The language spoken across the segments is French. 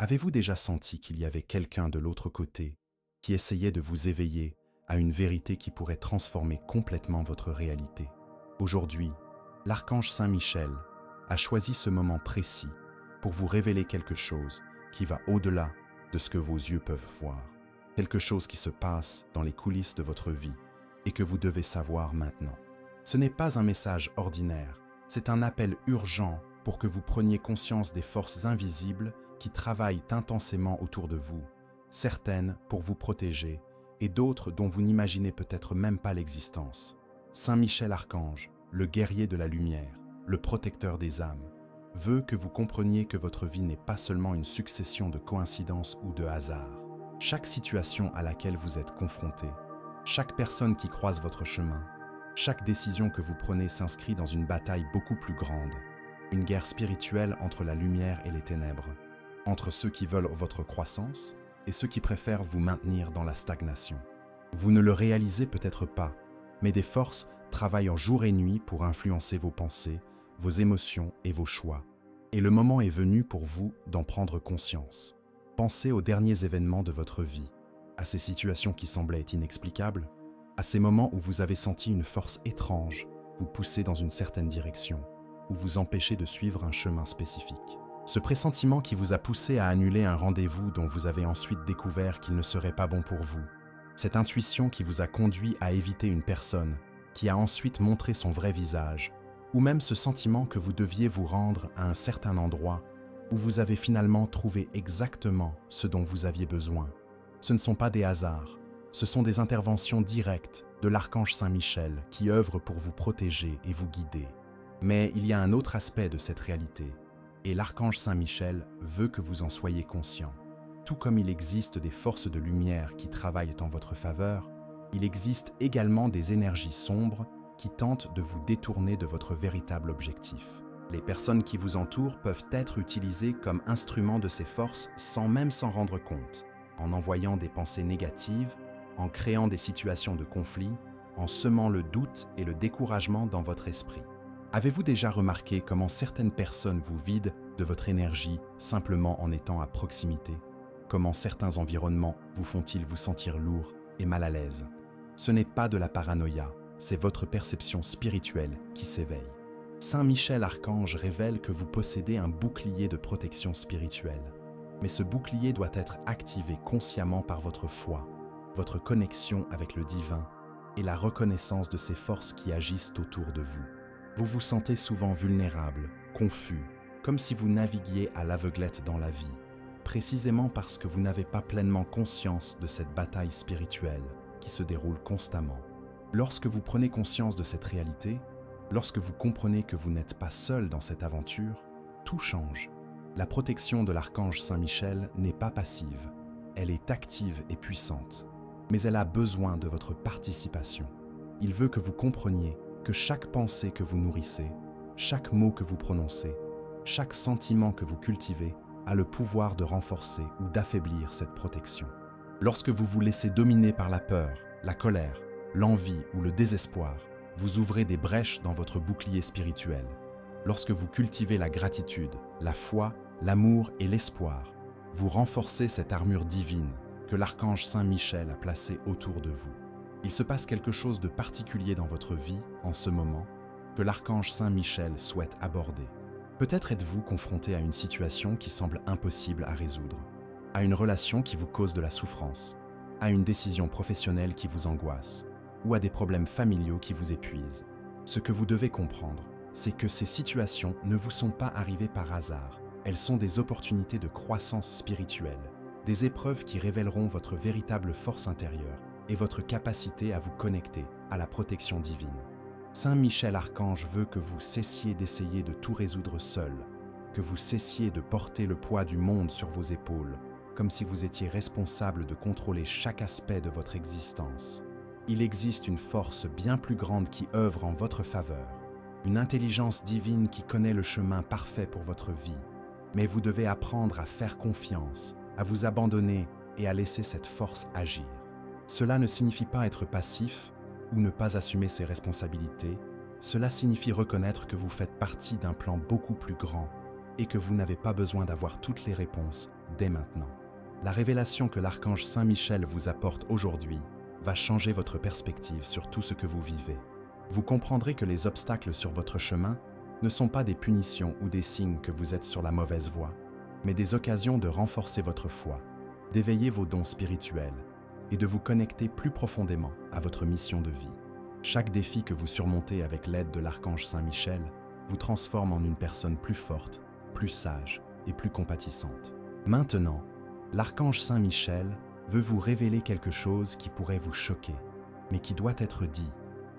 Avez-vous déjà senti qu'il y avait quelqu'un de l'autre côté qui essayait de vous éveiller à une vérité qui pourrait transformer complètement votre réalité? Aujourd'hui, l'archange Saint-Michel a choisi ce moment précis pour vous révéler quelque chose qui va au-delà de ce que vos yeux peuvent voir. Quelque chose qui se passe dans les coulisses de votre vie et que vous devez savoir maintenant. Ce n'est pas un message ordinaire, c'est un appel urgent pour que vous preniez conscience des forces invisibles qui travaillent intensément autour de vous, certaines pour vous protéger et d'autres dont vous n'imaginez peut-être même pas l'existence. Saint Michel Archange, le guerrier de la lumière, le protecteur des âmes, veut que vous compreniez que votre vie n'est pas seulement une succession de coïncidences ou de hasards. Chaque situation à laquelle vous êtes confronté, chaque personne qui croise votre chemin, chaque décision que vous prenez s'inscrit dans une bataille beaucoup plus grande, une guerre spirituelle entre la lumière et les ténèbres, entre ceux qui veulent votre croissance et ceux qui préfèrent vous maintenir dans la stagnation. Vous ne le réalisez peut-être pas, mais des forces travaillent en jour et nuit pour influencer vos pensées, vos émotions et vos choix. Et le moment est venu pour vous d'en prendre conscience. Pensez aux derniers événements de votre vie, à ces situations qui semblaient inexplicables, à ces moments où vous avez senti une force étrange vous pousser dans une certaine direction, ou vous empêcher de suivre un chemin spécifique. Ce pressentiment qui vous a poussé à annuler un rendez-vous dont vous avez ensuite découvert qu'il ne serait pas bon pour vous. Cette intuition qui vous a conduit à éviter une personne, qui a ensuite montré son vrai visage, ou même ce sentiment que vous deviez vous rendre à un certain endroit où vous avez finalement trouvé exactement ce dont vous aviez besoin. Ce ne sont pas des hasards, ce sont des interventions directes de l'archange Saint-Michel qui œuvre pour vous protéger et vous guider. Mais il y a un autre aspect de cette réalité, et l'archange Saint-Michel veut que vous en soyez conscient. Tout comme il existe des forces de lumière qui travaillent en votre faveur, il existe également des énergies sombres qui tentent de vous détourner de votre véritable objectif. Les personnes qui vous entourent peuvent être utilisées comme instruments de ces forces sans même s'en rendre compte, en envoyant des pensées négatives, en créant des situations de conflit, en semant le doute et le découragement dans votre esprit. Avez-vous déjà remarqué comment certaines personnes vous vident de votre énergie simplement en étant à proximité? Comment certains environnements vous font-ils vous sentir lourd et mal à l'aise? Ce n'est pas de la paranoïa, c'est votre perception spirituelle qui s'éveille. Saint Michel Archange révèle que vous possédez un bouclier de protection spirituelle. Mais ce bouclier doit être activé consciemment par votre foi, votre connexion avec le divin et la reconnaissance de ces forces qui agissent autour de vous. Vous vous sentez souvent vulnérable, confus, comme si vous naviguiez à l'aveuglette dans la vie, précisément parce que vous n'avez pas pleinement conscience de cette bataille spirituelle qui se déroule constamment. Lorsque vous prenez conscience de cette réalité, lorsque vous comprenez que vous n'êtes pas seul dans cette aventure, tout change. La protection de l'archange Saint-Michel n'est pas passive, elle est active et puissante, mais elle a besoin de votre participation. Il veut que vous compreniez que chaque pensée que vous nourrissez, chaque mot que vous prononcez, chaque sentiment que vous cultivez a le pouvoir de renforcer ou d'affaiblir cette protection. Lorsque vous vous laissez dominer par la peur, la colère, l'envie ou le désespoir, vous ouvrez des brèches dans votre bouclier spirituel. Lorsque vous cultivez la gratitude, la foi, l'amour et l'espoir, vous renforcez cette armure divine que l'archange Saint-Michel a placée autour de vous. Il se passe quelque chose de particulier dans votre vie, en ce moment, que l'archange Saint-Michel souhaite aborder. Peut-être êtes-vous confronté à une situation qui semble impossible à résoudre, à une relation qui vous cause de la souffrance, à une décision professionnelle qui vous angoisse, ou à des problèmes familiaux qui vous épuisent. Ce que vous devez comprendre, c'est que ces situations ne vous sont pas arrivées par hasard. Elles sont des opportunités de croissance spirituelle, des épreuves qui révéleront votre véritable force intérieure et votre capacité à vous connecter à la protection divine. Saint Michel Archange veut que vous cessiez d'essayer de tout résoudre seul, que vous cessiez de porter le poids du monde sur vos épaules, comme si vous étiez responsable de contrôler chaque aspect de votre existence. Il existe une force bien plus grande qui œuvre en votre faveur, une intelligence divine qui connaît le chemin parfait pour votre vie. Mais vous devez apprendre à faire confiance, à vous abandonner et à laisser cette force agir. Cela ne signifie pas être passif ou ne pas assumer ses responsabilités. Cela signifie reconnaître que vous faites partie d'un plan beaucoup plus grand, et que vous n'avez pas besoin d'avoir toutes les réponses dès maintenant. La révélation que l'archange Saint Michel vous apporte aujourd'hui va changer votre perspective sur tout ce que vous vivez. Vous comprendrez que les obstacles sur votre chemin ne sont pas des punitions ou des signes que vous êtes sur la mauvaise voie, mais des occasions de renforcer votre foi, d'éveiller vos dons spirituels et de vous connecter plus profondément à votre mission de vie. Chaque défi que vous surmontez avec l'aide de l'archange Saint Michel vous transforme en une personne plus forte, plus sage et plus compatissante. Maintenant, l'archange Saint Michel veut vous révéler quelque chose qui pourrait vous choquer, mais qui doit être dit.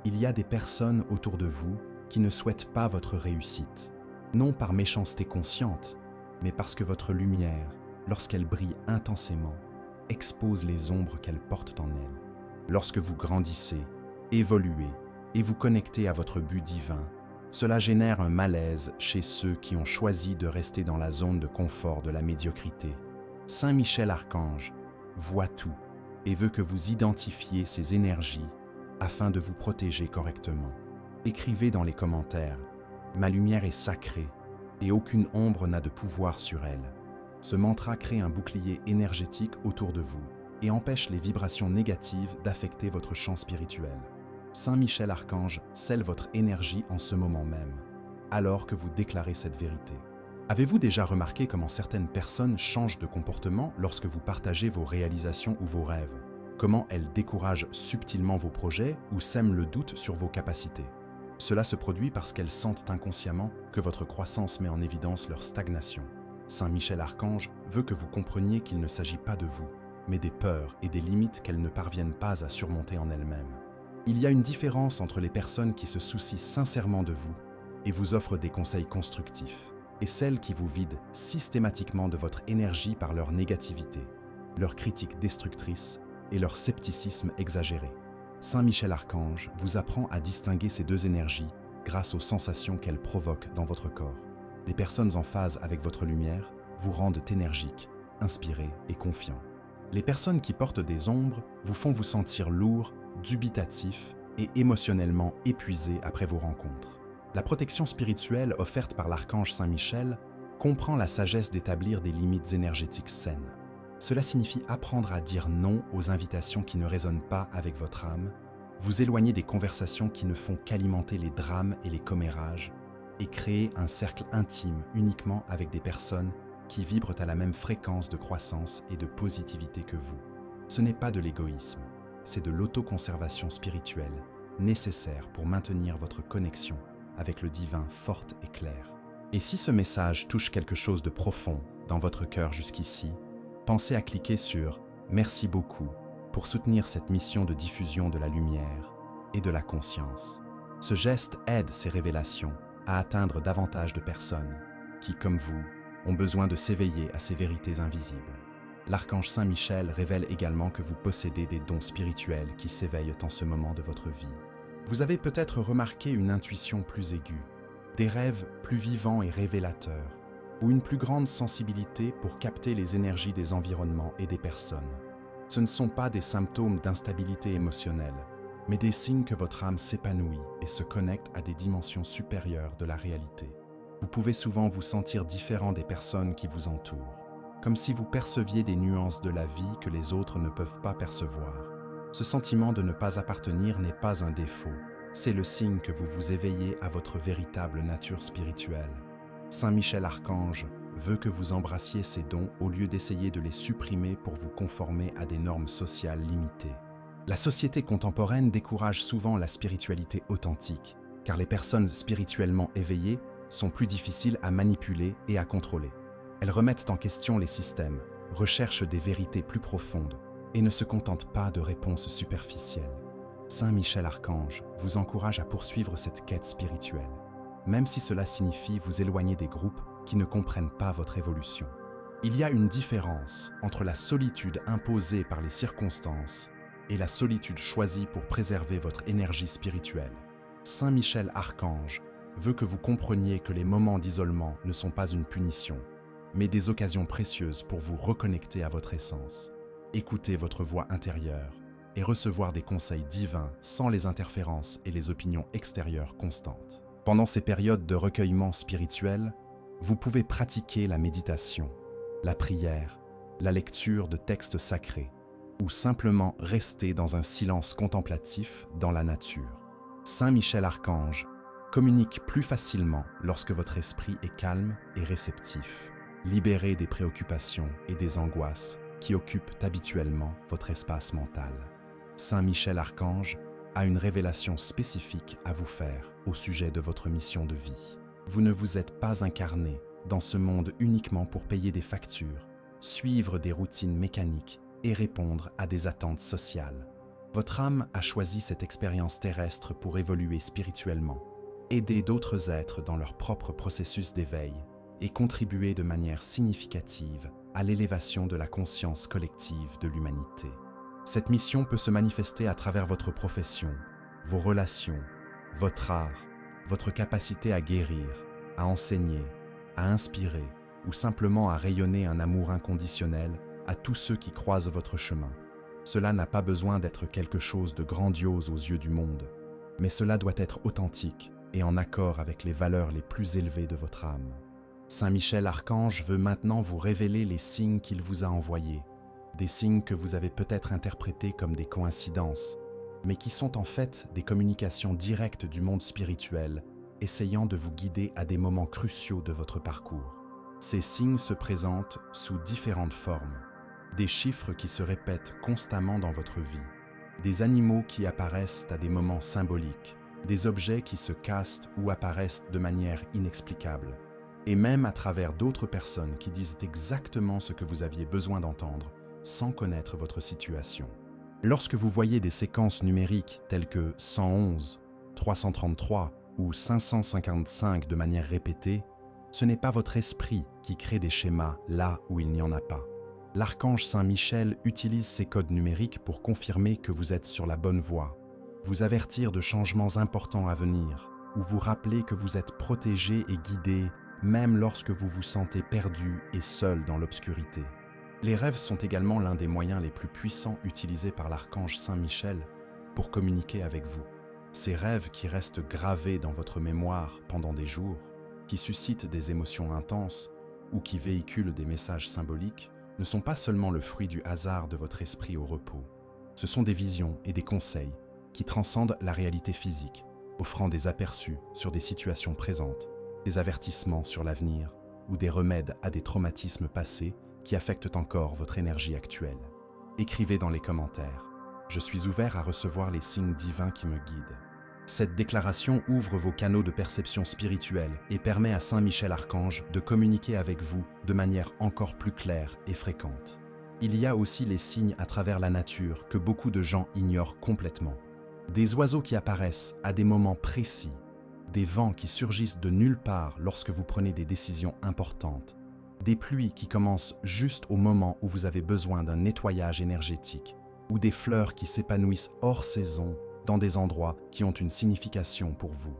Il y a des personnes autour de vous qui ne souhaitent pas votre réussite, non par méchanceté consciente, mais parce que votre lumière, lorsqu'elle brille intensément, expose les ombres qu'elle porte en elle. Lorsque vous grandissez, évoluez et vous connectez à votre but divin, cela génère un malaise chez ceux qui ont choisi de rester dans la zone de confort de la médiocrité. Saint Michel Archange voit tout et veut que vous identifiez ces énergies afin de vous protéger correctement. Écrivez dans les commentaires « Ma lumière est sacrée et aucune ombre n'a de pouvoir sur elle ». Ce mantra crée un bouclier énergétique autour de vous et empêche les vibrations négatives d'affecter votre champ spirituel. Saint Michel Archange scelle votre énergie en ce moment même, alors que vous déclarez cette vérité. Avez-vous déjà remarqué comment certaines personnes changent de comportement lorsque vous partagez vos réalisations ou vos rêves? Comment elles découragent subtilement vos projets ou sèment le doute sur vos capacités? Cela se produit parce qu'elles sentent inconsciemment que votre croissance met en évidence leur stagnation. Saint Michel Archange veut que vous compreniez qu'il ne s'agit pas de vous, mais des peurs et des limites qu'elles ne parviennent pas à surmonter en elles-mêmes. Il y a une différence entre les personnes qui se soucient sincèrement de vous et vous offrent des conseils constructifs, et celles qui vous vident systématiquement de votre énergie par leur négativité, leur critique destructrice et leur scepticisme exagéré. Saint Michel Archange vous apprend à distinguer ces deux énergies grâce aux sensations qu'elles provoquent dans votre corps. Les personnes en phase avec votre lumière vous rendent énergique, inspiré et confiant. Les personnes qui portent des ombres vous font vous sentir lourd, dubitatif et émotionnellement épuisé après vos rencontres. La protection spirituelle offerte par l'archange Saint Michel comprend la sagesse d'établir des limites énergétiques saines. Cela signifie apprendre à dire non aux invitations qui ne résonnent pas avec votre âme, vous éloigner des conversations qui ne font qu'alimenter les drames et les commérages, et créer un cercle intime uniquement avec des personnes qui vibrent à la même fréquence de croissance et de positivité que vous. Ce n'est pas de l'égoïsme, c'est de l'autoconservation spirituelle, nécessaire pour maintenir votre connexion avec le divin forte et claire. Et si ce message touche quelque chose de profond dans votre cœur jusqu'ici, pensez à cliquer sur « Merci beaucoup » pour soutenir cette mission de diffusion de la lumière et de la conscience. Ce geste aide ces révélations à atteindre davantage de personnes qui, comme vous, ont besoin de s'éveiller à ces vérités invisibles. L'archange Saint Michel révèle également que vous possédez des dons spirituels qui s'éveillent en ce moment de votre vie. Vous avez peut-être remarqué une intuition plus aiguë, des rêves plus vivants et révélateurs, ou une plus grande sensibilité pour capter les énergies des environnements et des personnes. Ce ne sont pas des symptômes d'instabilité émotionnelle, mais des signes que votre âme s'épanouit et se connecte à des dimensions supérieures de la réalité. Vous pouvez souvent vous sentir différent des personnes qui vous entourent, comme si vous perceviez des nuances de la vie que les autres ne peuvent pas percevoir. Ce sentiment de ne pas appartenir n'est pas un défaut, c'est le signe que vous vous éveillez à votre véritable nature spirituelle. Saint Michel Archange veut que vous embrassiez ces dons au lieu d'essayer de les supprimer pour vous conformer à des normes sociales limitées. La société contemporaine décourage souvent la spiritualité authentique, car les personnes spirituellement éveillées sont plus difficiles à manipuler et à contrôler. Elles remettent en question les systèmes, recherchent des vérités plus profondes et ne se contentent pas de réponses superficielles. Saint Michel Archange vous encourage à poursuivre cette quête spirituelle, même si cela signifie vous éloigner des groupes qui ne comprennent pas votre évolution. Il y a une différence entre la solitude imposée par les circonstances et la solitude choisie pour préserver votre énergie spirituelle. Saint Michel Archange veut que vous compreniez que les moments d'isolement ne sont pas une punition, mais des occasions précieuses pour vous reconnecter à votre essence, écouter votre voix intérieure et recevoir des conseils divins sans les interférences et les opinions extérieures constantes. Pendant ces périodes de recueillement spirituel, Vous pouvez pratiquer la méditation, la prière, la lecture de textes sacrés, ou simplement rester dans un silence contemplatif dans la nature. Saint Michel Archange communique plus facilement lorsque votre esprit est calme et réceptif, libéré des préoccupations et des angoisses qui occupent habituellement votre espace mental. Saint Michel Archange a une révélation spécifique à vous faire au sujet de votre mission de vie. Vous ne vous êtes pas incarné dans ce monde uniquement pour payer des factures, suivre des routines mécaniques et répondre à des attentes sociales. Votre âme a choisi cette expérience terrestre pour évoluer spirituellement, aider d'autres êtres dans leur propre processus d'éveil et contribuer de manière significative à l'élévation de la conscience collective de l'humanité. Cette mission peut se manifester à travers votre profession, vos relations, votre art, votre capacité à guérir, à enseigner, à inspirer ou simplement à rayonner un amour inconditionnel à tous ceux qui croisent votre chemin. Cela n'a pas besoin d'être quelque chose de grandiose aux yeux du monde, mais cela doit être authentique et en accord avec les valeurs les plus élevées de votre âme. Saint Michel Archange veut maintenant vous révéler les signes qu'il vous a envoyés, des signes que vous avez peut-être interprétés comme des coïncidences, mais qui sont en fait des communications directes du monde spirituel, essayant de vous guider à des moments cruciaux de votre parcours. Ces signes se présentent sous différentes formes. Des chiffres qui se répètent constamment dans votre vie, des animaux qui apparaissent à des moments symboliques, des objets qui se cassent ou apparaissent de manière inexplicable, et même à travers d'autres personnes qui disent exactement ce que vous aviez besoin d'entendre sans connaître votre situation. Lorsque vous voyez des séquences numériques telles que 111, 333 ou 555 de manière répétée, ce n'est pas votre esprit qui crée des schémas là où il n'y en a pas. L'archange Saint Michel utilise ces codes numériques pour confirmer que vous êtes sur la bonne voie, vous avertir de changements importants à venir, ou vous rappeler que vous êtes protégé et guidé même lorsque vous vous sentez perdu et seul dans l'obscurité. Les rêves sont également l'un des moyens les plus puissants utilisés par l'archange Saint Michel pour communiquer avec vous. Ces rêves qui restent gravés dans votre mémoire pendant des jours, qui suscitent des émotions intenses ou qui véhiculent des messages symboliques, ne sont pas seulement le fruit du hasard de votre esprit au repos. Ce sont des visions et des conseils qui transcendent la réalité physique, offrant des aperçus sur des situations présentes, des avertissements sur l'avenir ou des remèdes à des traumatismes passés qui affectent encore votre énergie actuelle. Écrivez dans les commentaires « Je suis ouvert à recevoir les signes divins qui me guident ». Cette déclaration ouvre vos canaux de perception spirituelle et permet à Saint Michel Archange de communiquer avec vous de manière encore plus claire et fréquente. Il y a aussi les signes à travers la nature que beaucoup de gens ignorent complètement. Des oiseaux qui apparaissent à des moments précis, des vents qui surgissent de nulle part lorsque vous prenez des décisions importantes, des pluies qui commencent juste au moment où vous avez besoin d'un nettoyage énergétique, ou des fleurs qui s'épanouissent hors saison dans des endroits qui ont une signification pour vous.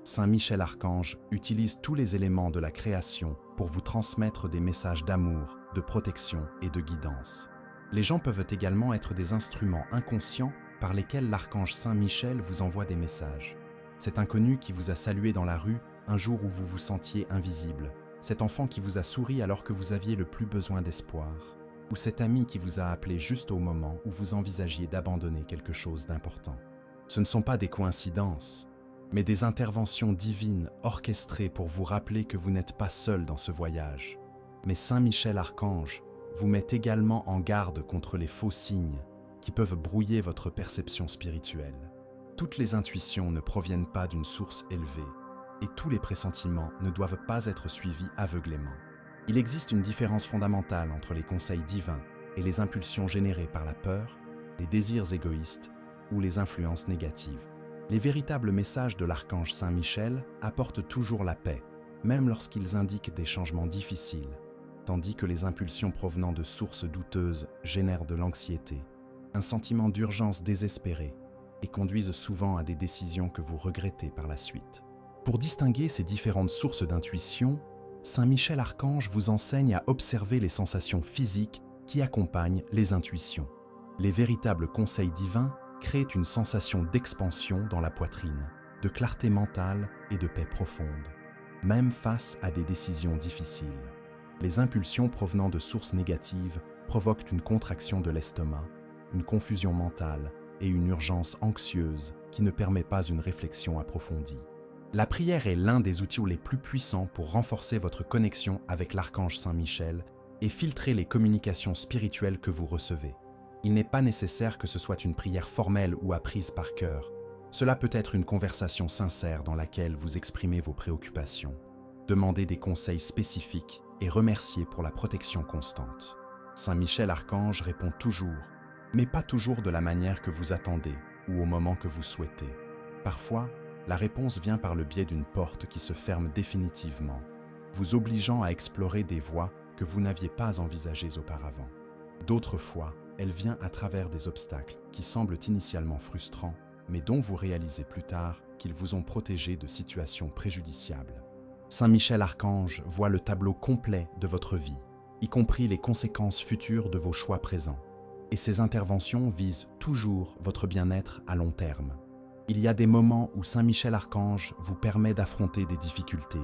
Saint Michel Archange utilise tous les éléments de la création pour vous transmettre des messages d'amour, de protection et de guidance. Les gens peuvent également être des instruments inconscients par lesquels l'archange Saint Michel vous envoie des messages. Cet inconnu qui vous a salué dans la rue un jour où vous vous sentiez invisible, cet enfant qui vous a souri alors que vous aviez le plus besoin d'espoir, ou cet ami qui vous a appelé juste au moment où vous envisagiez d'abandonner quelque chose d'important. Ce ne sont pas des coïncidences, mais des interventions divines orchestrées pour vous rappeler que vous n'êtes pas seul dans ce voyage. Mais Saint Michel Archange vous met également en garde contre les faux signes qui peuvent brouiller votre perception spirituelle. Toutes les intuitions ne proviennent pas d'une source élevée, et tous les pressentiments ne doivent pas être suivis aveuglément. Il existe une différence fondamentale entre les conseils divins et les impulsions générées par la peur, les désirs égoïstes ou les influences négatives. Les véritables messages de l'archange Saint Michel apportent toujours la paix, même lorsqu'ils indiquent des changements difficiles, tandis que les impulsions provenant de sources douteuses génèrent de l'anxiété, un sentiment d'urgence désespéré et conduisent souvent à des décisions que vous regrettez par la suite. Pour distinguer ces différentes sources d'intuition, Saint Michel Archange vous enseigne à observer les sensations physiques qui accompagnent les intuitions. Les véritables conseils divins créent une sensation d'expansion dans la poitrine, de clarté mentale et de paix profonde. même face à des décisions difficiles. Les impulsions provenant de sources négatives provoquent une contraction de l'estomac, une confusion mentale et une urgence anxieuse qui ne permet pas une réflexion approfondie. La prière est l'un des outils les plus puissants pour renforcer votre connexion avec l'archange Saint-Michel et filtrer les communications spirituelles que vous recevez. Il n'est pas nécessaire que ce soit une prière formelle ou apprise par cœur. Cela peut être une conversation sincère dans laquelle vous exprimez vos préoccupations, demandez des conseils spécifiques et remerciez pour la protection constante. Saint-Michel Archange répond toujours, mais pas toujours de la manière que vous attendez ou au moment que vous souhaitez. Parfois, la réponse vient par le biais d'une porte qui se ferme définitivement, vous obligeant à explorer des voies que vous n'aviez pas envisagées auparavant. D'autres fois, elle vient à travers des obstacles qui semblent initialement frustrants, mais dont vous réalisez plus tard qu'ils vous ont protégé de situations préjudiciables. Saint-Michel Archange voit le tableau complet de votre vie, y compris les conséquences futures de vos choix présents. Et ces interventions visent toujours votre bien-être à long terme. Il y a des moments où Saint-Michel Archange vous permet d'affronter des difficultés,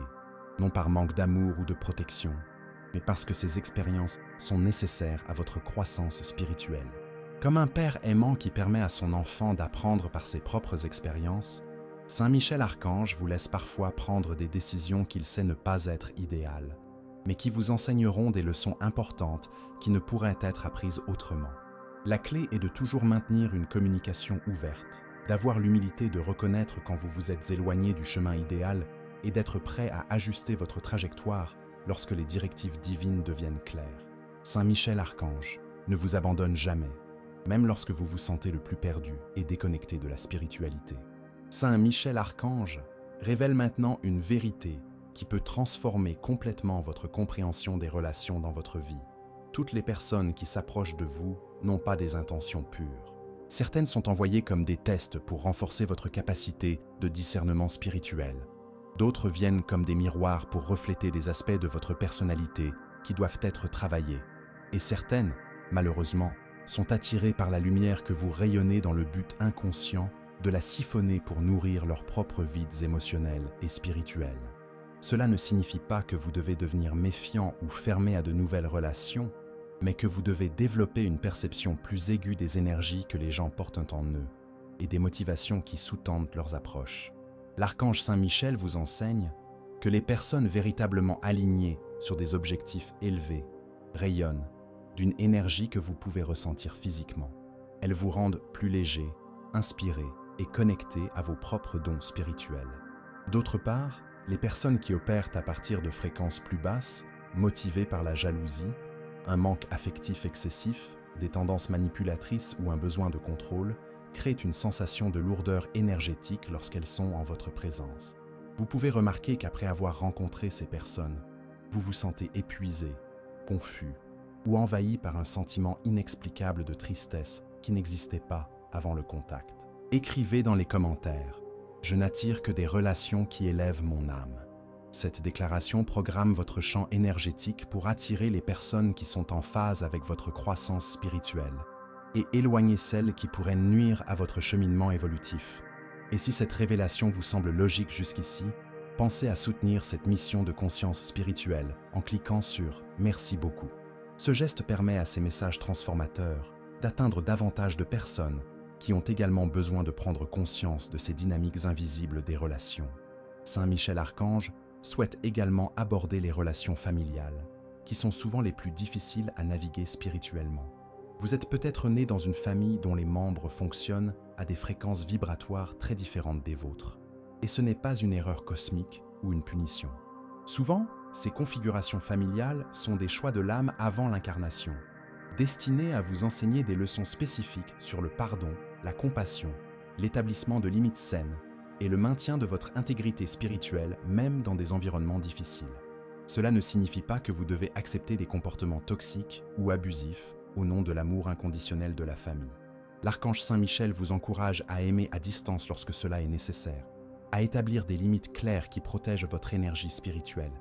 non par manque d'amour ou de protection, mais parce que ces expériences sont nécessaires à votre croissance spirituelle. Comme un père aimant qui permet à son enfant d'apprendre par ses propres expériences, Saint-Michel Archange vous laisse parfois prendre des décisions qu'il sait ne pas être idéales, mais qui vous enseigneront des leçons importantes qui ne pourraient être apprises autrement. La clé est de toujours maintenir une communication ouverte, d'avoir l'humilité de reconnaître quand vous vous êtes éloigné du chemin idéal et d'être prêt à ajuster votre trajectoire lorsque les directives divines deviennent claires. Saint-Michel Archange ne vous abandonne jamais, même lorsque vous vous sentez le plus perdu et déconnecté de la spiritualité. Saint-Michel Archange révèle maintenant une vérité qui peut transformer complètement votre compréhension des relations dans votre vie. Toutes les personnes qui s'approchent de vous n'ont pas des intentions pures. Certaines sont envoyées comme des tests pour renforcer votre capacité de discernement spirituel. D'autres viennent comme des miroirs pour refléter des aspects de votre personnalité qui doivent être travaillés. Et certaines, malheureusement, sont attirées par la lumière que vous rayonnez dans le but inconscient de la siphonner pour nourrir leurs propres vides émotionnels et spirituels. Cela ne signifie pas que vous devez devenir méfiant ou fermé à de nouvelles relations, mais que vous devez développer une perception plus aiguë des énergies que les gens portent en eux et des motivations qui sous-tendent leurs approches. L'archange Saint-Michel vous enseigne que les personnes véritablement alignées sur des objectifs élevés rayonnent d'une énergie que vous pouvez ressentir physiquement. Elles vous rendent plus léger, inspiré et connecté à vos propres dons spirituels. D'autre part, les personnes qui opèrent à partir de fréquences plus basses, motivées par la jalousie, un manque affectif excessif, des tendances manipulatrices ou un besoin de contrôle, créent une sensation de lourdeur énergétique lorsqu'elles sont en votre présence. Vous pouvez remarquer qu'après avoir rencontré ces personnes, vous vous sentez épuisé, confus ou envahi par un sentiment inexplicable de tristesse qui n'existait pas avant le contact. Écrivez dans les commentaires « Je n'attire que des relations qui élèvent mon âme ». Cette déclaration programme votre champ énergétique pour attirer les personnes qui sont en phase avec votre croissance spirituelle et éloigner celles qui pourraient nuire à votre cheminement évolutif. Et si cette révélation vous semble logique jusqu'ici, pensez à soutenir cette mission de conscience spirituelle en cliquant sur « Merci beaucoup ». Ce geste permet à ces messages transformateurs d'atteindre davantage de personnes qui ont également besoin de prendre conscience de ces dynamiques invisibles des relations. Saint-Michel Archange souhaite également aborder les relations familiales, qui sont souvent les plus difficiles à naviguer spirituellement. Vous êtes peut-être né dans une famille dont les membres fonctionnent à des fréquences vibratoires très différentes des vôtres. Et ce n'est pas une erreur cosmique ou une punition. Souvent, ces configurations familiales sont des choix de l'âme avant l'incarnation, destinés à vous enseigner des leçons spécifiques sur le pardon, la compassion, l'établissement de limites saines et le maintien de votre intégrité spirituelle même dans des environnements difficiles. Cela ne signifie pas que vous devez accepter des comportements toxiques ou abusifs au nom de l'amour inconditionnel de la famille. L'archange Saint-Michel vous encourage à aimer à distance lorsque cela est nécessaire, à établir des limites claires qui protègent votre énergie spirituelle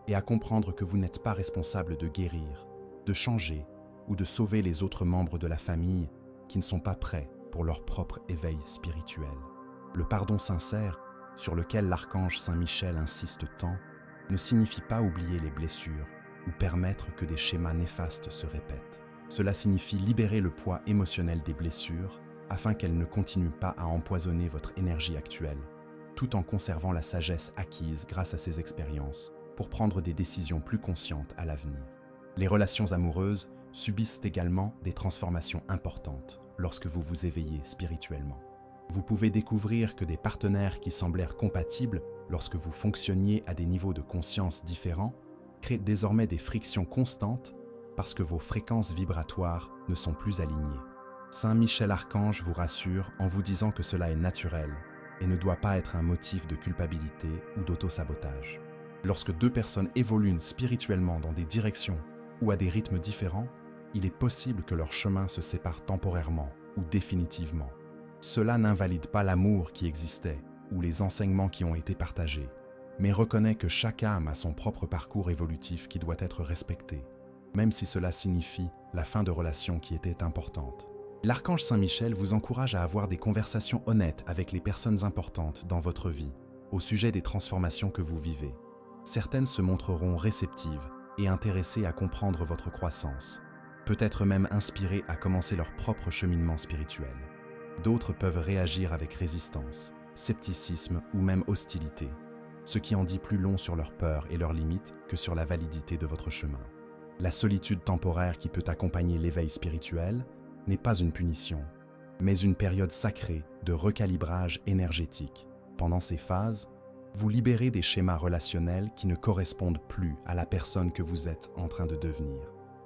et à comprendre que vous n'êtes pas responsable de guérir, de changer ou de sauver les autres membres de la famille qui ne sont pas prêts pour leur propre éveil spirituel. Le pardon sincère, sur lequel l'archange Saint-Michel insiste tant, ne signifie pas oublier les blessures ou permettre que des schémas néfastes se répètent. Cela signifie libérer le poids émotionnel des blessures afin qu'elles ne continuent pas à empoisonner votre énergie actuelle, tout en conservant la sagesse acquise grâce à ces expériences pour prendre des décisions plus conscientes à l'avenir. Les relations amoureuses subissent également des transformations importantes lorsque vous vous éveillez spirituellement. Vous pouvez découvrir que des partenaires qui semblèrent compatibles lorsque vous fonctionniez à des niveaux de conscience différents créent désormais des frictions constantes parce que vos fréquences vibratoires ne sont plus alignées. Saint Michel Archange vous rassure en vous disant que cela est naturel et ne doit pas être un motif de culpabilité ou d'auto-sabotage. Lorsque deux personnes évoluent spirituellement dans des directions ou à des rythmes différents, il est possible que leurs chemins se séparent temporairement ou définitivement. Cela n'invalide pas l'amour qui existait ou les enseignements qui ont été partagés, mais reconnaît que chaque âme a son propre parcours évolutif qui doit être respecté, même si cela signifie la fin de relations qui étaient importantes. L'archange Saint-Michel vous encourage à avoir des conversations honnêtes avec les personnes importantes dans votre vie au sujet des transformations que vous vivez. Certaines se montreront réceptives et intéressées à comprendre votre croissance, peut-être même inspirées à commencer leur propre cheminement spirituel. D'autres peuvent réagir avec résistance, scepticisme ou même hostilité, ce qui en dit plus long sur leurs peurs et leurs limites que sur la validité de votre chemin. La solitude temporaire qui peut accompagner l'éveil spirituel n'est pas une punition, mais une période sacrée de recalibrage énergétique. Pendant ces phases, vous libérez des schémas relationnels qui ne correspondent plus à la personne que vous êtes en train de devenir,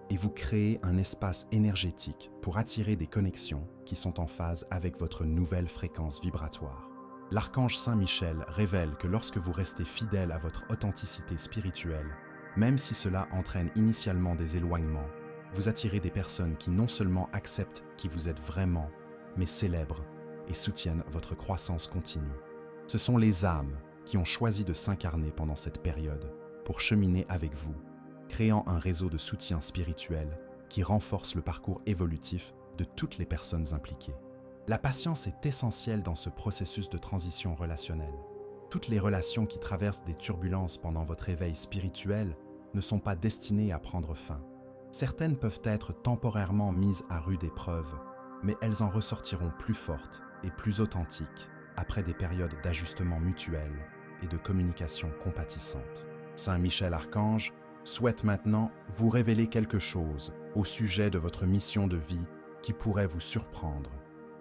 et vous créez un espace énergétique pour attirer des connexions qui sont en phase avec votre nouvelle fréquence vibratoire. L'archange Saint-Michel révèle que lorsque vous restez fidèle à votre authenticité spirituelle, même si cela entraîne initialement des éloignements, vous attirez des personnes qui non seulement acceptent qui vous êtes vraiment, mais célèbrent et soutiennent votre croissance continue. Ce sont les âmes qui ont choisi de s'incarner pendant cette période pour cheminer avec vous, créant un réseau de soutien spirituel qui renforce le parcours évolutif de toutes les personnes impliquées. La patience est essentielle dans ce processus de transition relationnelle. Toutes les relations qui traversent des turbulences pendant votre éveil spirituel ne sont pas destinées à prendre fin. Certaines peuvent être temporairement mises à rude épreuve, mais elles en ressortiront plus fortes et plus authentiques après des périodes d'ajustement mutuel et de communication compatissante. Saint Michel Archange souhaite maintenant vous révéler quelque chose au sujet de votre mission de vie qui pourrait vous surprendre.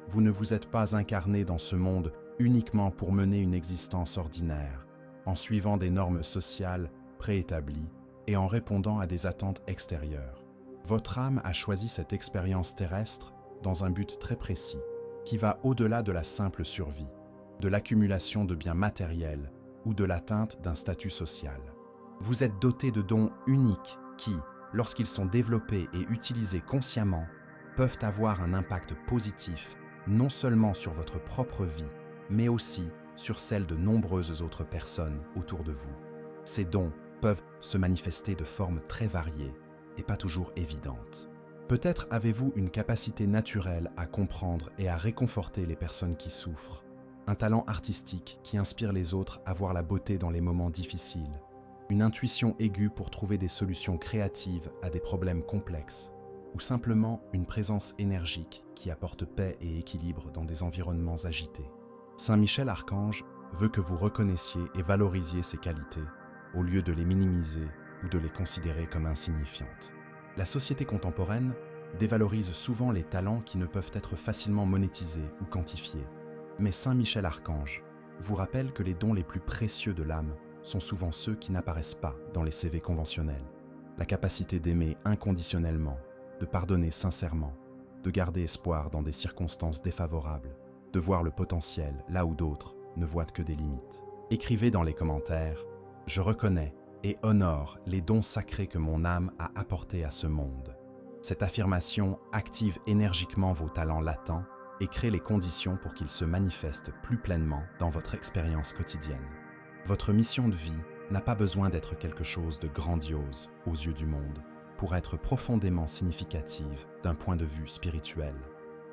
Vous ne vous êtes pas incarné dans ce monde uniquement pour mener une existence ordinaire, en suivant des normes sociales préétablies et en répondant à des attentes extérieures. Votre âme a choisi cette expérience terrestre dans un but très précis, qui va au-delà de la simple survie, de l'accumulation de biens matériels ou de l'atteinte d'un statut social. Vous êtes doté de dons uniques qui, lorsqu'ils sont développés et utilisés consciemment, peuvent avoir un impact positif non seulement sur votre propre vie, mais aussi sur celle de nombreuses autres personnes autour de vous. Ces dons peuvent se manifester de formes très variées et pas toujours évidentes. Peut-être avez-vous une capacité naturelle à comprendre et à réconforter les personnes qui souffrent, un talent artistique qui inspire les autres à voir la beauté dans les moments difficiles, une intuition aiguë pour trouver des solutions créatives à des problèmes complexes, ou simplement une présence énergique qui apporte paix et équilibre dans des environnements agités. Saint Michel Archange veut que vous reconnaissiez et valorisiez ces qualités, au lieu de les minimiser ou de les considérer comme insignifiantes. La société contemporaine dévalorise souvent les talents qui ne peuvent être facilement monétisés ou quantifiés. Mais Saint Michel Archange vous rappelle que les dons les plus précieux de l'âme sont souvent ceux qui n'apparaissent pas dans les CV conventionnels. La capacité d'aimer inconditionnellement, de pardonner sincèrement, de garder espoir dans des circonstances défavorables, de voir le potentiel là où d'autres ne voient que des limites. Écrivez dans les commentaires « Je reconnais et honore les dons sacrés que mon âme a apportés à ce monde ». Cette affirmation active énergiquement vos talents latents et crée les conditions pour qu'ils se manifestent plus pleinement dans votre expérience quotidienne. Votre mission de vie n'a pas besoin d'être quelque chose de grandiose aux yeux du monde pour être profondément significative d'un point de vue spirituel.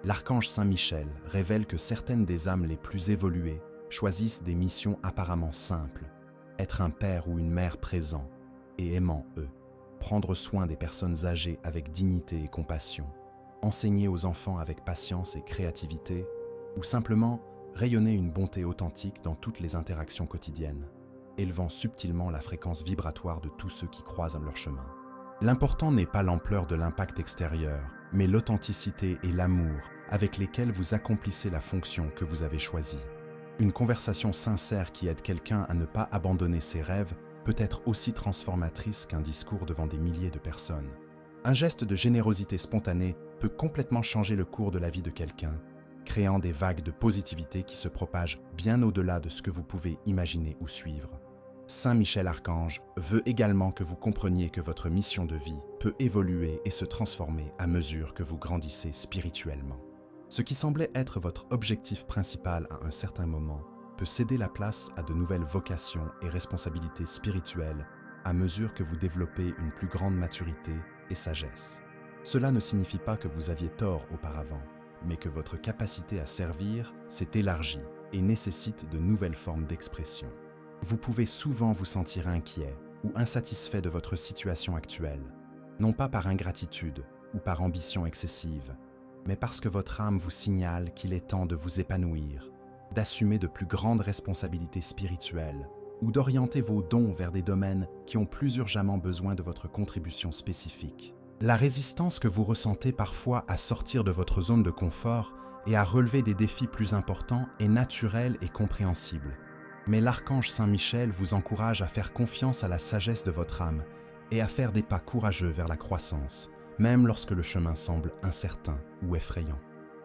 L'archange Saint-Michel révèle que certaines des âmes les plus évoluées choisissent des missions apparemment simples, être un père ou une mère présent et aimant eux, prendre soin des personnes âgées avec dignité et compassion, enseigner aux enfants avec patience et créativité, ou simplement rayonner une bonté authentique dans toutes les interactions quotidiennes, élevant subtilement la fréquence vibratoire de tous ceux qui croisent leur chemin. L'important n'est pas l'ampleur de l'impact extérieur, mais l'authenticité et l'amour avec lesquels vous accomplissez la fonction que vous avez choisie. Une conversation sincère qui aide quelqu'un à ne pas abandonner ses rêves peut être aussi transformatrice qu'un discours devant des milliers de personnes. Un geste de générosité spontanée peut complètement changer le cours de la vie de quelqu'un, créant des vagues de positivité qui se propagent bien au-delà de ce que vous pouvez imaginer ou suivre. Saint Michel Archange veut également que vous compreniez que votre mission de vie peut évoluer et se transformer à mesure que vous grandissez spirituellement. Ce qui semblait être votre objectif principal à un certain moment peut céder la place à de nouvelles vocations et responsabilités spirituelles à mesure que vous développez une plus grande maturité et sagesse. Cela ne signifie pas que vous aviez tort auparavant, mais que votre capacité à servir s'est élargie et nécessite de nouvelles formes d'expression. Vous pouvez souvent vous sentir inquiet ou insatisfait de votre situation actuelle, non pas par ingratitude ou par ambition excessive, mais parce que votre âme vous signale qu'il est temps de vous épanouir, d'assumer de plus grandes responsabilités spirituelles ou d'orienter vos dons vers des domaines qui ont plus urgemment besoin de votre contribution spécifique. La résistance que vous ressentez parfois à sortir de votre zone de confort et à relever des défis plus importants est naturelle et compréhensible. Mais l'archange Saint Michel vous encourage à faire confiance à la sagesse de votre âme et à faire des pas courageux vers la croissance, même lorsque le chemin semble incertain ou effrayant.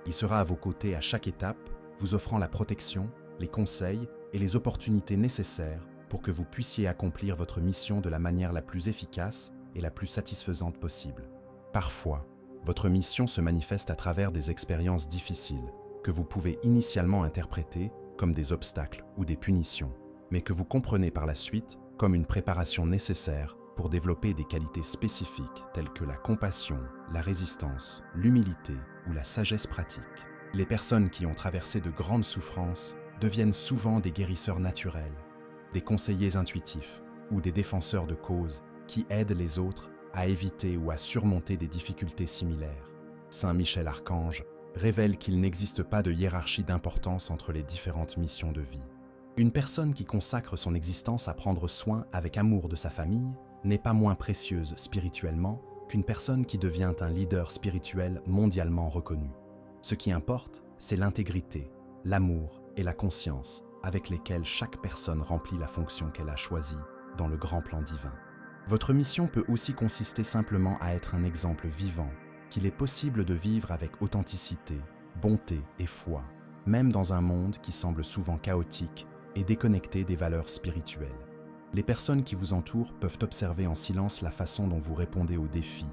Il sera à vos côtés à chaque étape, vous offrant la protection, les conseils et les opportunités nécessaires pour que vous puissiez accomplir votre mission de la manière la plus efficace et la plus satisfaisante possible. Parfois, votre mission se manifeste à travers des expériences difficiles que vous pouvez initialement interpréter comme des obstacles ou des punitions, mais que vous comprenez par la suite comme une préparation nécessaire pour développer des qualités spécifiques telles que la compassion, la résistance, l'humilité ou la sagesse pratique. Les personnes qui ont traversé de grandes souffrances deviennent souvent des guérisseurs naturels, des conseillers intuitifs ou des défenseurs de causes qui aident les autres à éviter ou à surmonter des difficultés similaires. Saint Michel Archange révèle qu'il n'existe pas de hiérarchie d'importance entre les différentes missions de vie. Une personne qui consacre son existence à prendre soin avec amour de sa famille n'est pas moins précieuse spirituellement qu'une personne qui devient un leader spirituel mondialement reconnu. Ce qui importe, c'est l'intégrité, l'amour et la conscience avec lesquels chaque personne remplit la fonction qu'elle a choisie dans le grand plan divin. Votre mission peut aussi consister simplement à être un exemple vivant qu'il est possible de vivre avec authenticité, bonté et foi, même dans un monde qui semble souvent chaotique et déconnecté des valeurs spirituelles. Les personnes qui vous entourent peuvent observer en silence la façon dont vous répondez aux défis,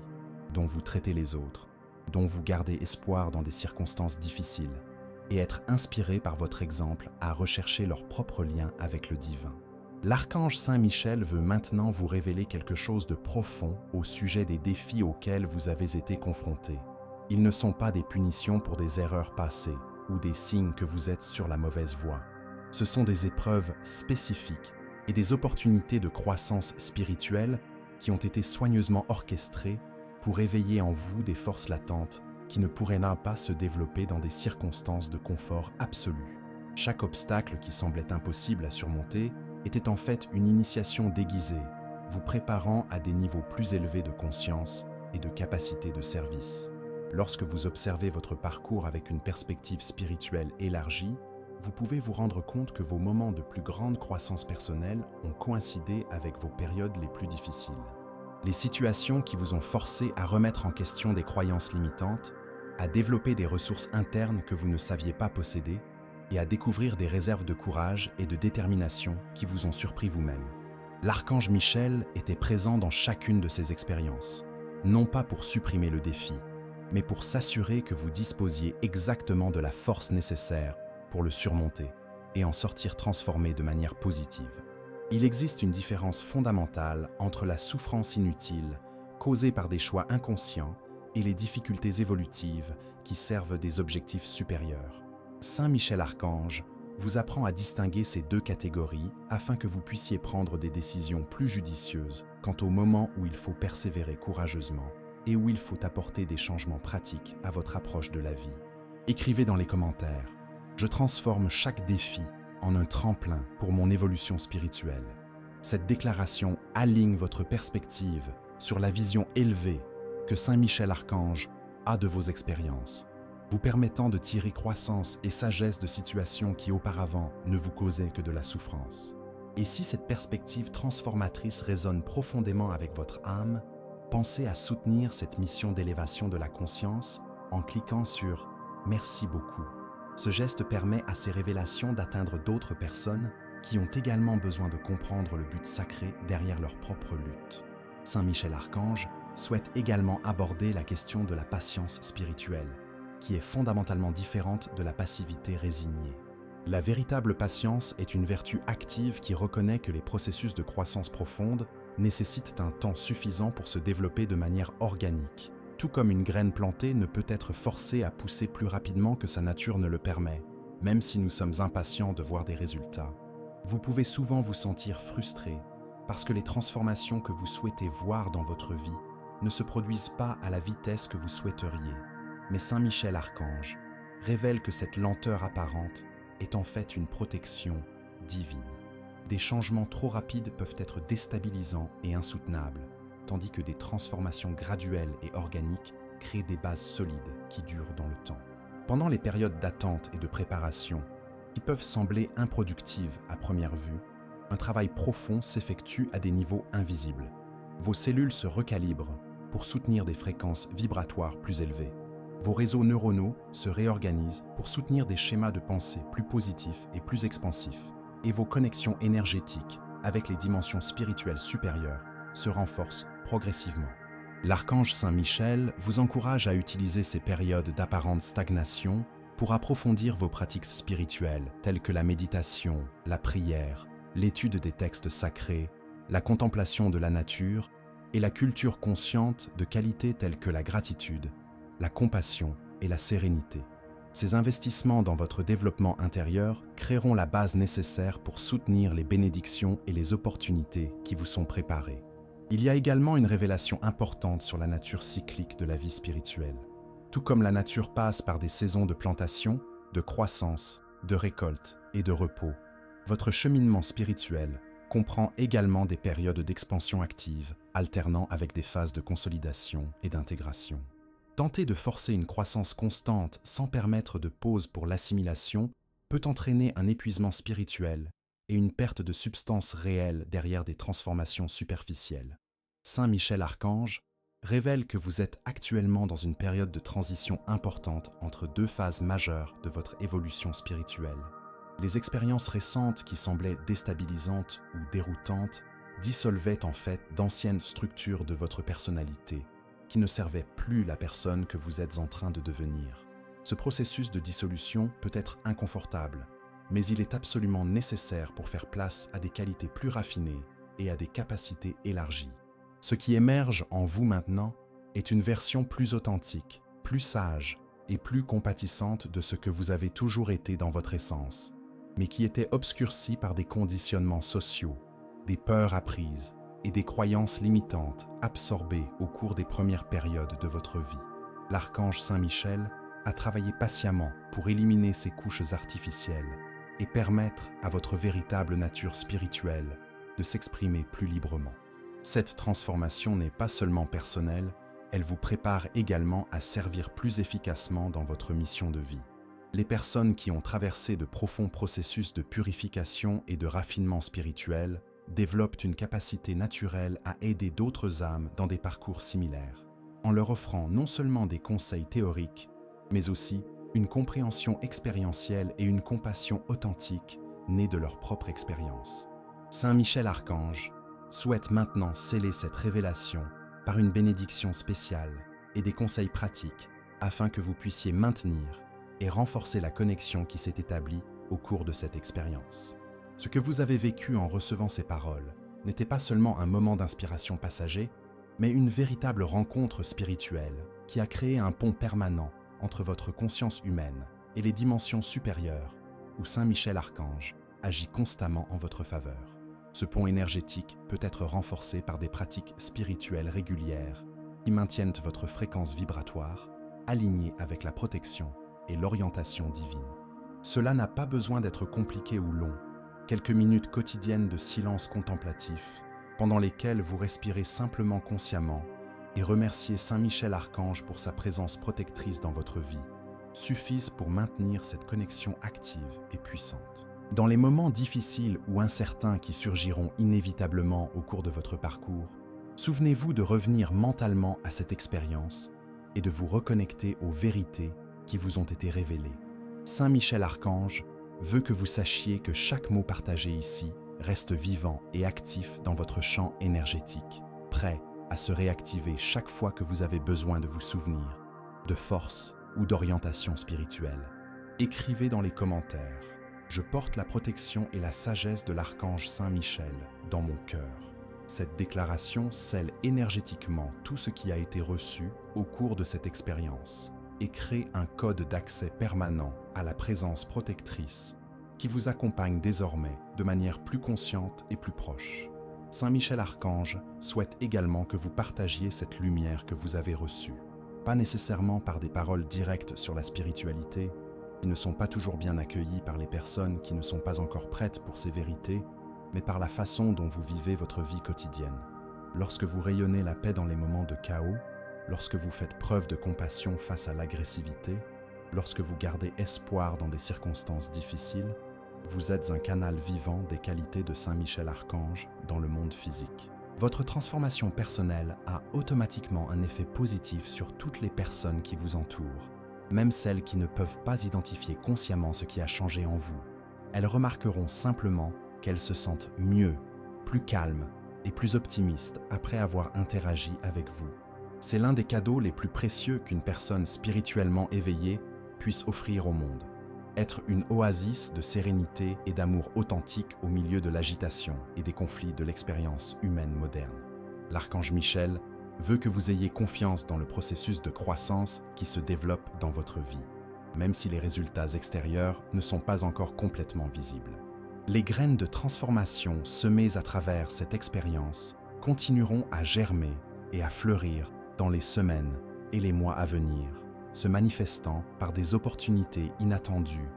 dont vous traitez les autres, dont vous gardez espoir dans des circonstances difficiles, et être inspirées par votre exemple à rechercher leur propre lien avec le divin. L'archange Saint Michel veut maintenant vous révéler quelque chose de profond au sujet des défis auxquels vous avez été confrontés. Ils ne sont pas des punitions pour des erreurs passées ou des signes que vous êtes sur la mauvaise voie. Ce sont des épreuves spécifiques et des opportunités de croissance spirituelle qui ont été soigneusement orchestrées pour éveiller en vous des forces latentes qui ne pourraient pas se développer dans des circonstances de confort absolu. Chaque obstacle qui semblait impossible à surmonter était en fait une initiation déguisée, vous préparant à des niveaux plus élevés de conscience et de capacité de service. Lorsque vous observez votre parcours avec une perspective spirituelle élargie, vous pouvez vous rendre compte que vos moments de plus grande croissance personnelle ont coïncidé avec vos périodes les plus difficiles. Les situations qui vous ont forcé à remettre en question des croyances limitantes, à développer des ressources internes que vous ne saviez pas posséder, et à découvrir des réserves de courage et de détermination qui vous ont surpris vous-même. L'archange Michel était présent dans chacune de ces expériences, non pas pour supprimer le défi, mais pour s'assurer que vous disposiez exactement de la force nécessaire pour le surmonter et en sortir transformé de manière positive. Il existe une différence fondamentale entre la souffrance inutile, causée par des choix inconscients, et les difficultés évolutives qui servent des objectifs supérieurs. Saint Michel Archange vous apprend à distinguer ces deux catégories afin que vous puissiez prendre des décisions plus judicieuses quant au moment où il faut persévérer courageusement et où il faut apporter des changements pratiques à votre approche de la vie. Écrivez dans les commentaires « Je transforme chaque défi en un tremplin pour mon évolution spirituelle ». Cette déclaration aligne votre perspective sur la vision élevée que Saint Michel Archange a de vos expériences, vous permettant de tirer croissance et sagesse de situations qui auparavant ne vous causaient que de la souffrance. Et si cette perspective transformatrice résonne profondément avec votre âme, pensez à soutenir cette mission d'élévation de la conscience en cliquant sur « Merci beaucoup ». Ce geste permet à ces révélations d'atteindre d'autres personnes qui ont également besoin de comprendre le but sacré derrière leur propre lutte. Saint Michel Archange souhaite également aborder la question de la patience spirituelle, qui est fondamentalement différente de la passivité résignée. La véritable patience est une vertu active qui reconnaît que les processus de croissance profonde nécessitent un temps suffisant pour se développer de manière organique, tout comme une graine plantée ne peut être forcée à pousser plus rapidement que sa nature ne le permet, même si nous sommes impatients de voir des résultats. Vous pouvez souvent vous sentir frustré parce que les transformations que vous souhaitez voir dans votre vie ne se produisent pas à la vitesse que vous souhaiteriez. Mais Saint Michel Archange révèle que cette lenteur apparente est en fait une protection divine. Des changements trop rapides peuvent être déstabilisants et insoutenables, tandis que des transformations graduelles et organiques créent des bases solides qui durent dans le temps. Pendant les périodes d'attente et de préparation, qui peuvent sembler improductives à première vue, un travail profond s'effectue à des niveaux invisibles. Vos cellules se recalibrent pour soutenir des fréquences vibratoires plus élevées. Vos réseaux neuronaux se réorganisent pour soutenir des schémas de pensée plus positifs et plus expansifs. Et vos connexions énergétiques avec les dimensions spirituelles supérieures se renforcent progressivement. L'archange Saint Michel vous encourage à utiliser ces périodes d'apparente stagnation pour approfondir vos pratiques spirituelles telles que la méditation, la prière, l'étude des textes sacrés, la contemplation de la nature et la culture consciente de qualités telles que la gratitude, la compassion et la sérénité. Ces investissements dans votre développement intérieur créeront la base nécessaire pour soutenir les bénédictions et les opportunités qui vous sont préparées. Il y a également une révélation importante sur la nature cyclique de la vie spirituelle. Tout comme la nature passe par des saisons de plantation, de croissance, de récolte et de repos, votre cheminement spirituel comprend également des périodes d'expansion active, alternant avec des phases de consolidation et d'intégration. Tenter de forcer une croissance constante sans permettre de pause pour l'assimilation peut entraîner un épuisement spirituel et une perte de substance réelle derrière des transformations superficielles. Saint Michel Archange révèle que vous êtes actuellement dans une période de transition importante entre deux phases majeures de votre évolution spirituelle. Les expériences récentes qui semblaient déstabilisantes ou déroutantes dissolvaient en fait d'anciennes structures de votre personnalité, qui ne servait plus la personne que vous êtes en train de devenir. Ce processus de dissolution peut être inconfortable, mais il est absolument nécessaire pour faire place à des qualités plus raffinées et à des capacités élargies. Ce qui émerge en vous maintenant est une version plus authentique, plus sage et plus compatissante de ce que vous avez toujours été dans votre essence, mais qui était obscurcie par des conditionnements sociaux, des peurs apprises, et des croyances limitantes absorbées au cours des premières périodes de votre vie. L'archange Saint Michel a travaillé patiemment pour éliminer ces couches artificielles et permettre à votre véritable nature spirituelle de s'exprimer plus librement. Cette transformation n'est pas seulement personnelle, elle vous prépare également à servir plus efficacement dans votre mission de vie. Les personnes qui ont traversé de profonds processus de purification et de raffinement spirituel développent une capacité naturelle à aider d'autres âmes dans des parcours similaires, en leur offrant non seulement des conseils théoriques, mais aussi une compréhension expérientielle et une compassion authentique née de leur propre expérience. Saint Michel Archange souhaite maintenant sceller cette révélation par une bénédiction spéciale et des conseils pratiques afin que vous puissiez maintenir et renforcer la connexion qui s'est établie au cours de cette expérience. Ce que vous avez vécu en recevant ces paroles n'était pas seulement un moment d'inspiration passager, mais une véritable rencontre spirituelle qui a créé un pont permanent entre votre conscience humaine et les dimensions supérieures ou Saint Michel Archange agit constamment en votre faveur. Ce pont énergétique peut être renforcé par des pratiques spirituelles régulières qui maintiennent votre fréquence vibratoire alignée avec la protection et l'orientation divine. Cela n'a pas besoin d'être compliqué ou long. Quelques minutes quotidiennes de silence contemplatif, pendant lesquelles vous respirez simplement consciemment et remerciez Saint Michel Archange pour sa présence protectrice dans votre vie, suffisent pour maintenir cette connexion active et puissante. Dans les moments difficiles ou incertains qui surgiront inévitablement au cours de votre parcours, souvenez-vous de revenir mentalement à cette expérience et de vous reconnecter aux vérités qui vous ont été révélées. Saint Michel Archange veut que vous sachiez que chaque mot partagé ici reste vivant et actif dans votre champ énergétique, prêt à se réactiver chaque fois que vous avez besoin de vous souvenir, de force ou d'orientation spirituelle. Écrivez dans les commentaires « Je porte la protection et la sagesse de l'archange Saint Michel dans mon cœur ». Cette déclaration scelle énergétiquement tout ce qui a été reçu au cours de cette expérience et crée un code d'accès permanent à la présence protectrice qui vous accompagne désormais de manière plus consciente et plus proche. Saint Michel Archange souhaite également que vous partagiez cette lumière que vous avez reçue, pas nécessairement par des paroles directes sur la spiritualité, qui ne sont pas toujours bien accueillies par les personnes qui ne sont pas encore prêtes pour ces vérités, mais par la façon dont vous vivez votre vie quotidienne. Lorsque vous rayonnez la paix dans les moments de chaos, lorsque vous faites preuve de compassion face à l'agressivité, lorsque vous gardez espoir dans des circonstances difficiles, vous êtes un canal vivant des qualités de Saint Michel Archange dans le monde physique. Votre transformation personnelle a automatiquement un effet positif sur toutes les personnes qui vous entourent, même celles qui ne peuvent pas identifier consciemment ce qui a changé en vous. Elles remarqueront simplement qu'elles se sentent mieux, plus calmes et plus optimistes après avoir interagi avec vous. C'est l'un des cadeaux les plus précieux qu'une personne spirituellement éveillée puisse offrir au monde. Être une oasis de sérénité et d'amour authentique au milieu de l'agitation et des conflits de l'expérience humaine moderne. L'archange Michel veut que vous ayez confiance dans le processus de croissance qui se développe dans votre vie, même si les résultats extérieurs ne sont pas encore complètement visibles. Les graines de transformation semées à travers cette expérience continueront à germer et à fleurir dans les semaines et les mois à venir, se manifestant par des opportunités inattendues,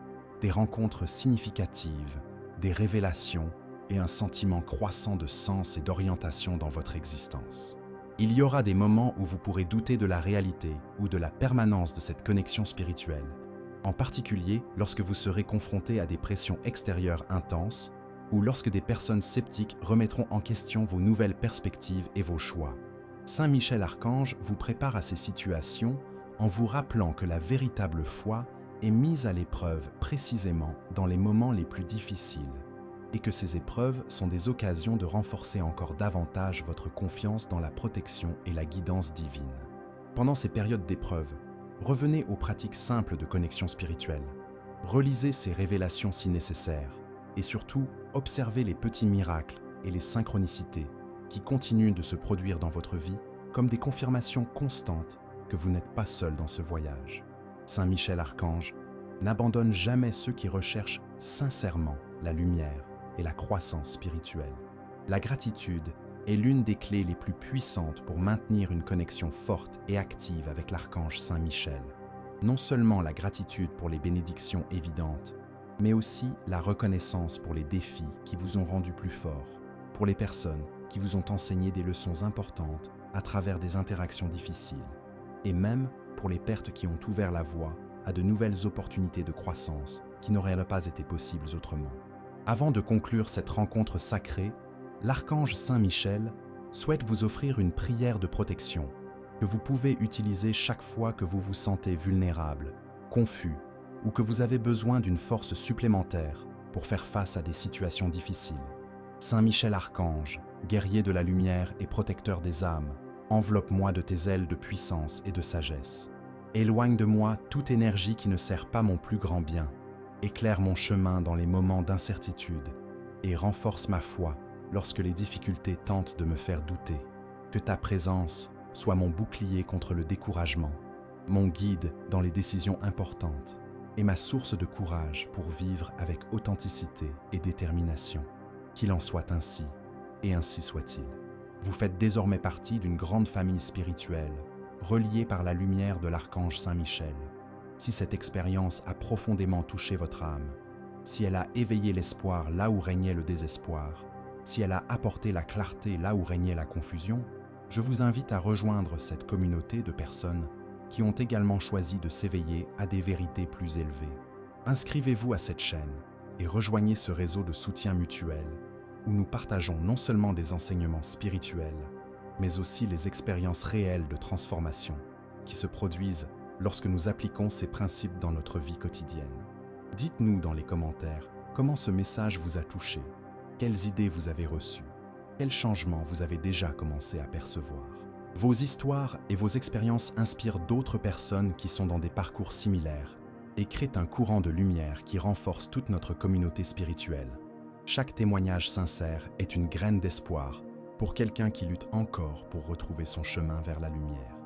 des rencontres significatives, des révélations et un sentiment croissant de sens et d'orientation dans votre existence. Il y aura des moments où vous pourrez douter de la réalité ou de la permanence de cette connexion spirituelle, en particulier lorsque vous serez confronté à des pressions extérieures intenses ou lorsque des personnes sceptiques remettront en question vos nouvelles perspectives et vos choix. Saint Michel Archange vous prépare à ces situations en vous rappelant que la véritable foi est mise à l'épreuve précisément dans les moments les plus difficiles et que ces épreuves sont des occasions de renforcer encore davantage votre confiance dans la protection et la guidance divine. Pendant ces périodes d'épreuve, revenez aux pratiques simples de connexion spirituelle, relisez ces révélations si nécessaires et surtout observez les petits miracles et les synchronicités qui continuent de se produire dans votre vie comme des confirmations constantes que vous n'êtes pas seul dans ce voyage. Saint Michel Archange n'abandonne jamais ceux qui recherchent sincèrement la lumière et la croissance spirituelle. La gratitude est l'une des clés les plus puissantes pour maintenir une connexion forte et active avec l'archange Saint Michel. Non seulement la gratitude pour les bénédictions évidentes, mais aussi la reconnaissance pour les défis qui vous ont rendu plus forts, pour les personnes qui vous ont enseigné des leçons importantes à travers des interactions difficiles, et même pour les pertes qui ont ouvert la voie à de nouvelles opportunités de croissance qui n'auraient pas été possibles autrement. Avant de conclure cette rencontre sacrée, l'archange Saint Michel souhaite vous offrir une prière de protection que vous pouvez utiliser chaque fois que vous vous sentez vulnérable, confus ou que vous avez besoin d'une force supplémentaire pour faire face à des situations difficiles. Saint Michel Archange, guerrier de la lumière et protecteur des âmes, enveloppe-moi de tes ailes de puissance et de sagesse. Éloigne de moi toute énergie qui ne sert pas mon plus grand bien. Éclaire mon chemin dans les moments d'incertitude et renforce ma foi lorsque les difficultés tentent de me faire douter. Que ta présence soit mon bouclier contre le découragement, mon guide dans les décisions importantes est ma source de courage pour vivre avec authenticité et détermination. Qu'il en soit ainsi, et ainsi soit-il. Vous faites désormais partie d'une grande famille spirituelle, reliée par la lumière de l'archange Saint-Michel. Si cette expérience a profondément touché votre âme, si elle a éveillé l'espoir là où régnait le désespoir, si elle a apporté la clarté là où régnait la confusion, je vous invite à rejoindre cette communauté de personnes qui ont également choisi de s'éveiller à des vérités plus élevées. Inscrivez-vous à cette chaîne et rejoignez ce réseau de soutien mutuel où nous partageons non seulement des enseignements spirituels, mais aussi les expériences réelles de transformation qui se produisent lorsque nous appliquons ces principes dans notre vie quotidienne. Dites-nous dans les commentaires comment ce message vous a touché, quelles idées vous avez reçues, quels changements vous avez déjà commencé à percevoir. Vos histoires et vos expériences inspirent d'autres personnes qui sont dans des parcours similaires et créent un courant de lumière qui renforce toute notre communauté spirituelle. Chaque témoignage sincère est une graine d'espoir pour quelqu'un qui lutte encore pour retrouver son chemin vers la lumière.